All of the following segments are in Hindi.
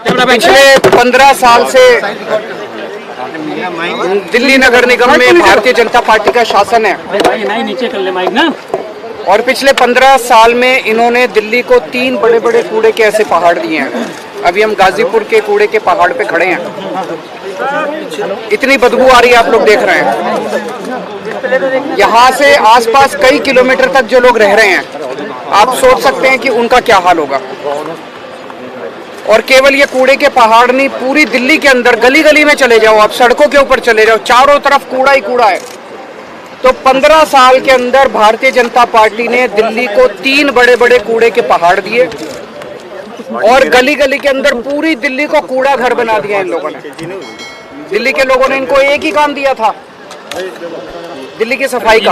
पिछले 15 साल से दिल्ली नगर निगम में भारतीय जनता पार्टी का शासन है नीचे कर ले माइक ना। और पिछले 15 साल में इन्होंने दिल्ली को 3 बड़े बड़े कूड़े के ऐसे पहाड़ दिए हैं। अभी हम गाजीपुर के कूड़े के पहाड़ पे खड़े हैं। इतनी बदबू आ रही है, आप लोग देख रहे हैं। यहाँ से आसपास कई किलोमीटर तक जो लोग रह रहे हैं, आप सोच सकते हैं कि उनका क्या हाल होगा। और केवल ये कूड़े के पहाड़ नहीं, पूरी दिल्ली के अंदर गली गली में चले जाओ, आप सड़कों के ऊपर चले जाओ, चारों तरफ कूड़ा ही कूड़ा है। तो 15 साल के अंदर भारतीय जनता पार्टी ने दिल्ली को 3 बड़े बड़े कूड़े के पहाड़ दिए और गली गली के अंदर पूरी दिल्ली को कूड़ा घर बना दिया इन लोगों ने। दिल्ली के लोगों ने इनको एक ही काम दिया था, दिल्ली की सफाई का,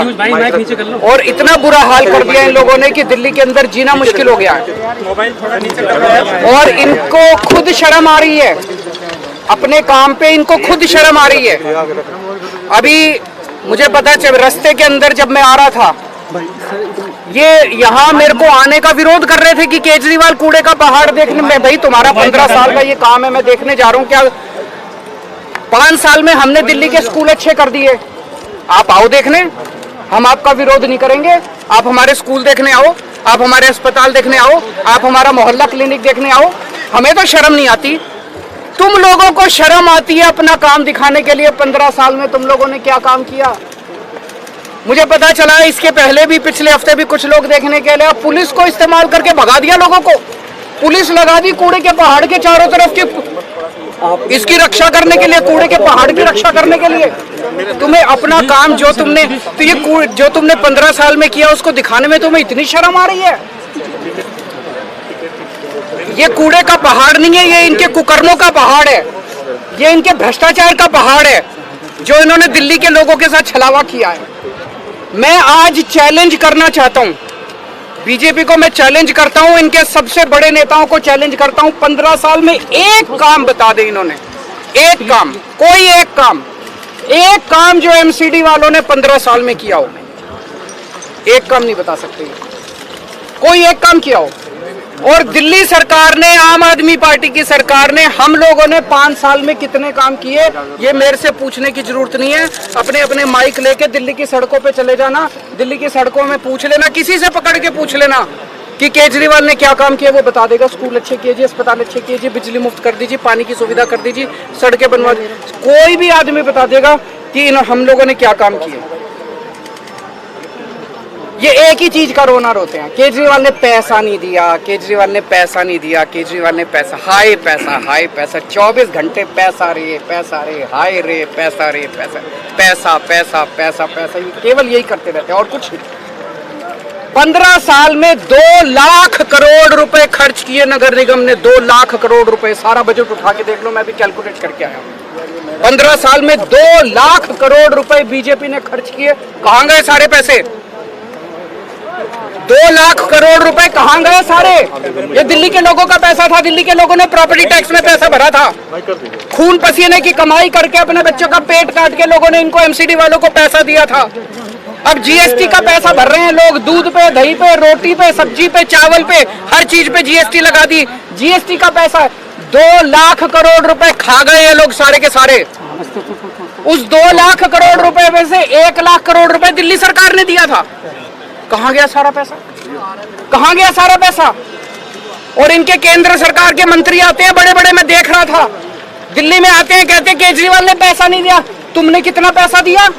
और इतना बुरा हाल कर दिया इन लोगों ने कि दिल्ली के अंदर जीना मुश्किल हो गया है। और इनको खुद शर्म आ रही है, अपने काम पे इनको खुद शर्म आ रही है। अभी मुझे पता चल, रास्ते के अंदर जब मैं आ रहा था, ये यहाँ मेरे को आने का विरोध कर रहे थे कि केजरीवाल कूड़े का पहाड़ देखने में। भाई तुम्हारा 15 साल का ये काम है, मैं देखने जा रहा हूँ। क्या 5 साल में हमने दिल्ली के स्कूल अच्छे कर दिए, आप आओ देखने, हम आपका विरोध नहीं करेंगे। आप हमारे स्कूल देखने आओ, आप हमारे अस्पताल देखने आओ, आप हमारा मोहल्ला क्लिनिक देखने आओ। हमें तो शर्म नहीं आती, तुम लोगों को शर्म आती है अपना काम दिखाने के लिए। 15 साल में तुम लोगों ने क्या काम किया? मुझे पता चला इसके पहले भी, पिछले हफ्ते भी कुछ लोग देखने के लिए पुलिस को इस्तेमाल करके भगा दिया लोगों को। पुलिस लगा दी कूड़े के पहाड़ के चारों तरफ की, इसकी रक्षा करने के लिए, कूड़े के पहाड़ की रक्षा करने के लिए। तुम्हें अपना काम जो तुमने, तो ये जो तुमने 15 साल में किया उसको दिखाने में तुम्हें इतनी शर्म आ रही है? ये कूड़े का पहाड़ नहीं है, ये इनके कुकर्मों का पहाड़ है, ये इनके भ्रष्टाचार का पहाड़ है जो इन्होंने दिल्ली के लोगों के साथ छलावा किया है। मैं आज चैलेंज करना चाहता हूं, बीजेपी को मैं चैलेंज करता हूं, इनके सबसे बड़े नेताओं को चैलेंज करता हूं। 15 साल में एक काम बता दे इन्होंने, एक काम, कोई एक काम जो एमसीडी वालों ने 15 साल में किया हो। एक काम नहीं बता सकते, कोई एक काम किया हो। और दिल्ली सरकार ने, आम आदमी पार्टी की सरकार ने, हम लोगों ने 5 साल में कितने काम किए, ये मेरे से पूछने की जरूरत नहीं है। अपने अपने माइक लेके दिल्ली की सड़कों पे चले जाना, दिल्ली की सड़कों में पूछ लेना, किसी से पकड़ के पूछ लेना कि केजरीवाल ने क्या काम किया, वो बता देगा। स्कूल अच्छे कीजिए, अस्पताल अच्छे कीजिए, बिजली मुफ्त कर दीजिए, पानी की सुविधा कर दीजिए, सड़कें बनवा दीजिए, कोई भी आदमी बता देगा कि हम लोगों ने क्या काम किए। ये एक ही चीज का रोना रोते हैं, केजरीवाल ने पैसा नहीं दिया, केजरीवाल ने पैसा नहीं दिया, केजरीवाल ने पैसा, हाय पैसा, हाय पैसा, 24 घंटे पैसा रे, हाय रे, पैसा रे, पैसा, पैसा, पैसा, पैसा, केवल यही करते रहते हैं और कुछ नहीं। 15 साल में 2 लाख करोड़ रुपए खर्च किए नगर निगम ने, 2 लाख करोड़ रुपए। सारा बजट उठा के देख लो, मैं भी कैलकुलेट करके आया हूँ। 15 साल में 2 लाख करोड़ रुपए बीजेपी ने खर्च किए। कहां गए सारे पैसे? 2 लाख करोड़ रुपए कहां गए सारे? ये दिल्ली के लोगों का पैसा था, दिल्ली के लोगों ने प्रॉपर्टी टैक्स में पैसा भरा था, खून पसीने की कमाई करके अपने बच्चों का पेट काट के लोगों ने इनको एमसीडी वालों को पैसा दिया था। अब जीएसटी का पैसा भर रहे हैं लोग, दूध पे, दही पे, रोटी पे, सब्जी पे, चावल पे, हर चीज पे जीएसटी लगा दी। जीएसटी का पैसा 2 लाख करोड़ रुपए खा गए ये लोग सारे के सारे। उस 2 लाख करोड़ रुपए में से 1 लाख करोड़ रुपए दिल्ली सरकार ने दिया था। कहां गया सारा पैसा? कहां गया सारा पैसा? और इनके केंद्र सरकार के मंत्री आते हैं बड़े बड़े, मैं देख रहा था, दिल्ली में आते हैं, कहते हैं केजरीवाल ने पैसा नहीं दिया। तुमने कितना पैसा दिया?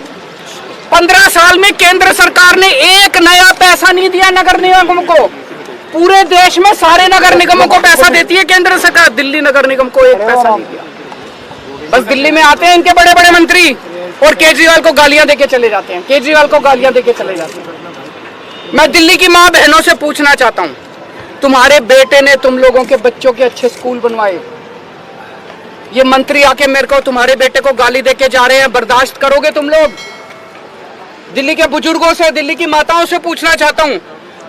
15 साल में केंद्र सरकार ने एक नया पैसा नहीं दिया नगर निगम को। पूरे देश में सारे नगर निगमों को पैसा देती है केंद्र सरकार, दिल्ली नगर निगम को एक पैसा नहीं दिया। बस दिल्ली में आते हैं इनके बड़े बड़े मंत्री और केजरीवाल को गालियां देके चले जाते हैं, केजरीवाल को गालियां देके चले जाते हैं। मैं दिल्ली की माँ बहनों से पूछना चाहता हूँ, तुम्हारे बेटे ने तुम लोगों के बच्चों के अच्छे स्कूल बनवाए, ये मंत्री आके मेरे को, तुम्हारे बेटे को गाली देके जा रहे हैं, बर्दाश्त करोगे तुम लोग? दिल्ली के बुजुर्गों से, दिल्ली की माताओं से पूछना चाहता हूँ,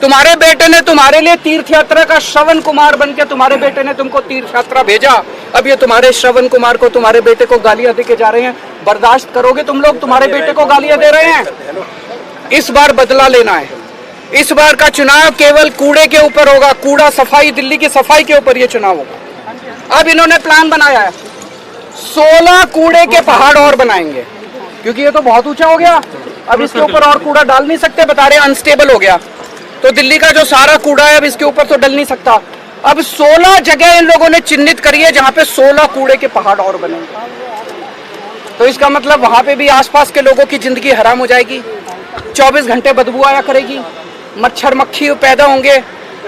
तुम्हारे बेटे ने तुम्हारे लिए तीर्थ यात्रा का श्रवण कुमार बन के, तुम्हारे बेटे ने तुमको तीर्थ यात्रा भेजा, अब ये तुम्हारे श्रवण कुमार को, तुम्हारे बेटे को गालियां देके जा रहे हैं, बर्दाश्त करोगे तुम लोग? तुम्हारे बेटे को गालियां दे रहे हैं। इस बार बदला लेना है। इस बार का चुनाव केवल कूड़े के ऊपर होगा, कूड़ा सफाई, दिल्ली की सफाई के ऊपर ये चुनाव होगा। अब इन्होंने प्लान बनाया है 16 कूड़े के पहाड़ और बनाएंगे, क्योंकि ये तो बहुत ऊंचा हो गया, अब इसके ऊपर और कूड़ा डाल नहीं सकते, बता रहे अनस्टेबल हो गया। तो दिल्ली का जो सारा कूड़ा है अब इसके ऊपर तो डल नहीं सकता। अब 16 जगह इन लोगों ने चिन्हित करी है जहां पे 16 कूड़े के पहाड़ और बनेंगे। तो इसका मतलब वहां पे भी आसपास के लोगों की जिंदगी हराम हो जाएगी, 24 घंटे बदबू आया करेगी, मच्छर मक्खी पैदा होंगे,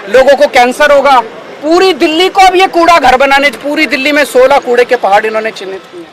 लोगों को कैंसर होगा। पूरी दिल्ली को अब ये कूड़ा घर बनाने, पूरी दिल्ली में 16 कूड़े के पहाड़ इन्होंने चिन्हित किए।